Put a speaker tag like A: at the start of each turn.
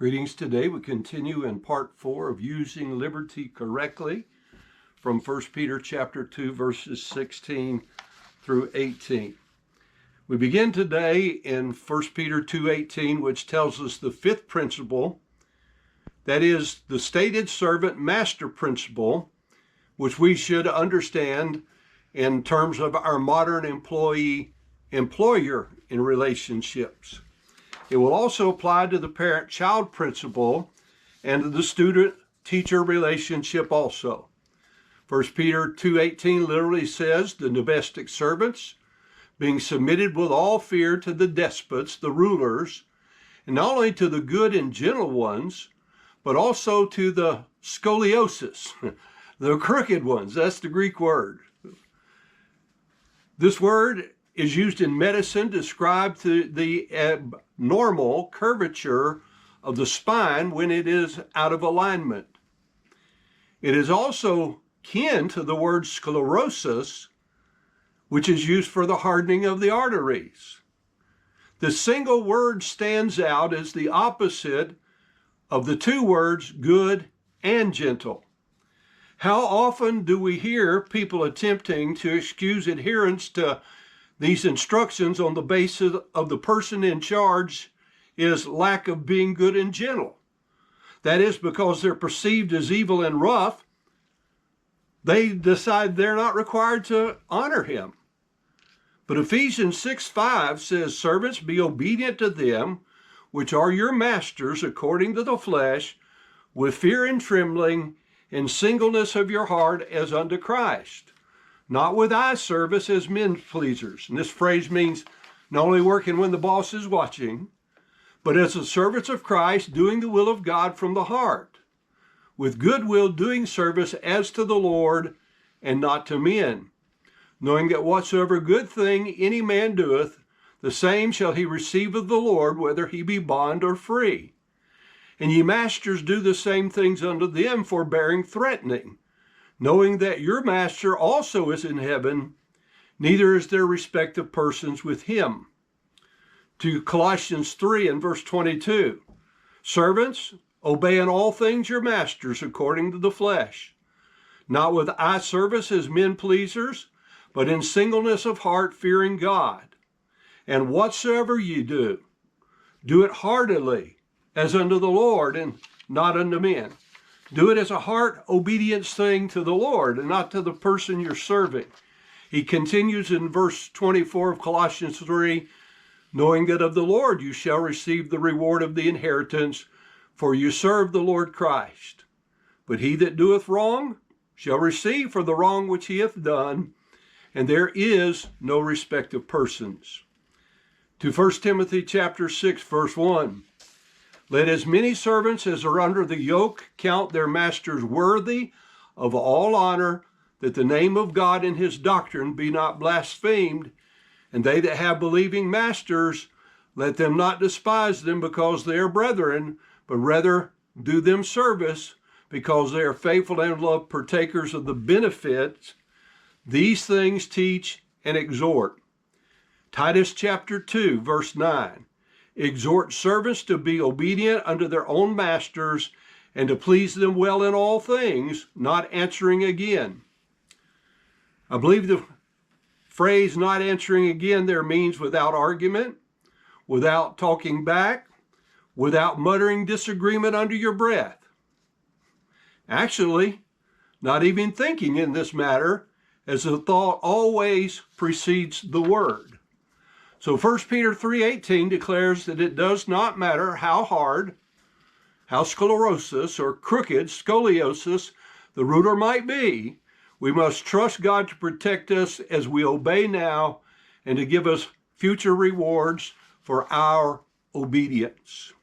A: Greetings. Today we continue in part 4 of using liberty correctly from 1 Peter chapter 2 verses 16 through 18. We begin today in 1 Peter 2:18, which tells us the fifth principle, that is the stated servant master principle, which we should understand in terms of our modern employee-employer in relationships. It will also apply to the parent-child principle and to the student-teacher relationship also. 1 Peter 2:18 literally says, the domestic servants being submitted with all fear to the despots, the rulers, and not only to the good and gentle ones, but also to the scoliosis, the crooked ones. That's the Greek word. This word is used in medicine to describe the abnormal curvature of the spine when it is out of alignment. It is also kin to the word sclerosis, which is used for the hardening of the arteries. The single word stands out as the opposite of the two words good and gentle. How often do we hear people attempting to excuse adherence to these instructions on the basis of the person in charge is lack of being good and gentle? That is, because they're perceived as evil and rough, they decide they're not required to honor him. But Ephesians 6:5 says, servants, be obedient to them which are your masters according to the flesh, with fear and trembling, in singleness of your heart as unto Christ, not with eye service as men pleasers. And this phrase means not only working when the boss is watching, but as the servants of Christ, doing the will of God from the heart, with good will doing service as to the Lord and not to men, knowing that whatsoever good thing any man doeth, the same shall he receive of the Lord, whether he be bond or free. And ye masters, do the same things unto them, forbearing threatening, knowing that your master also is in heaven, neither is there respect of persons with him. To Colossians 3 and verse 22, servants, obey in all things your masters according to the flesh, not with eye service as men pleasers, but in singleness of heart, fearing God. And whatsoever ye do, do it heartily, as unto the Lord and not unto men. Do it as a heart obedience thing to the Lord and not to the person you're serving. He continues in verse 24 of Colossians 3, knowing that of the Lord you shall receive the reward of the inheritance, for you serve the Lord Christ. But he that doeth wrong shall receive for the wrong which he hath done, and there is no respect of persons. To 1 Timothy chapter 6, verse 1, let as many servants as are under the yoke count their masters worthy of all honor, that the name of God and his doctrine be not blasphemed. And they that have believing masters, let them not despise them because they are brethren, but rather do them service, because they are faithful and love partakers of the benefits. These things teach and exhort. Titus chapter 2, verse 9. Exhort servants to be obedient unto their own masters, and to please them well in all things, not answering again. I believe the phrase not answering again there means without argument, without talking back, without muttering disagreement under your breath. Actually, not even thinking in this matter, as the thought always precedes the word. So 1 Peter 3:18 declares that it does not matter how hard, how sclerosis or crooked, scoliosis, the ruler might be, we must trust God to protect us as we obey now and to give us future rewards for our obedience.